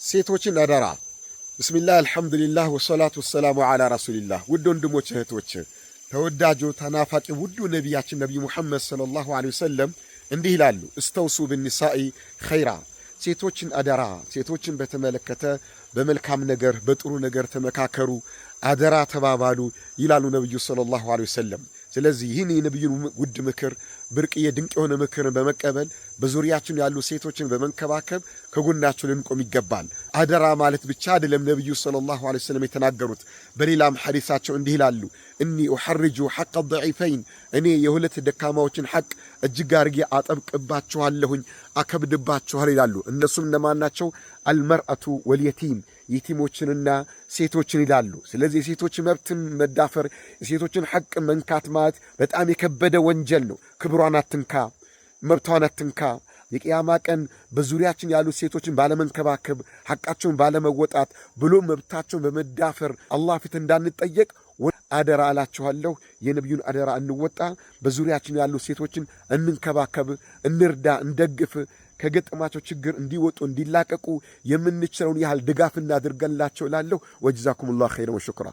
ሴቶችን አደራ። ብስሚላህ አልሐምዱሊላህ ወሰላቱ ወሰላሙ ዐላ ረሱሊላህ። ውድ ወንድሞች እህቶች፣ ተወዳጁ ተናፋቂ ውዱ ነቢያችን ነቢዩ ሙሐመድ ሰለላሁ ዐለይሂ ወሰለም እንዲህ ይላሉ፣ እስተውሱ ብኒሳኢ ኸይራ። ሴቶችን አደራ፣ ሴቶችን በተመለከተ በመልካም ነገር በጥሩ ነገር ተመካከሩ፣ አደራ ተባባሉ ይላሉ ነቢዩ ሰለላሁ ዐለይሂ ወሰለም። ስለዚህ ይህን የነቢዩን ውድ ምክር ብርቅዬ ድንቅ የሆነ ምክርን በመቀበል በዙሪያችን ያሉ ሴቶችን በመንከባከብ ከጎናቸው ልንቆም ይገባል። አደራ ማለት ብቻ አይደለም ነቢዩ ሰለላሁ ዐለይሂ ወሰለም የተናገሩት። በሌላም ሐዲሳቸው እንዲህ ይላሉ፣ እኒ ኡሐርጁ ሐቀ ضعيفين፣ እኔ የሁለት ደካማዎችን ሐቅ እጅግ አድርጌ አጠብቅባችኋለሁኝ፣ አከብድባችኋል ይላሉ። እነሱም እነማን ናቸው? አልመርአቱ ወልየቲም፣ የቲሞችንና ሴቶችን ይላሉ። ስለዚህ የሴቶች መብትን መዳፈር፣ የሴቶችን ሐቅ መንካት ማለት በጣም የከበደ ወንጀል ነው። ክብሯን አትንካ፣ መብቷን አትንካ። የቅያማ ቀን በዙሪያችን ያሉ ሴቶችን ባለመንከባከብ፣ ሐቃቸውን ባለመወጣት ብሎ መብታቸውን በመዳፈር አላህ ፊት እንዳንጠየቅ አደራ እላችኋለሁ። የነቢዩን አደራ እንወጣ። በዙሪያችን ያሉ ሴቶችን እንንከባከብ፣ እንርዳ፣ እንደግፍ። ከገጠማቸው ችግር እንዲወጡ እንዲላቀቁ የምንችለውን ያህል ድጋፍ እናድርገላቸው እላለሁ። ወጀዛኩሙላሁ ኸይረን ወሽክራ።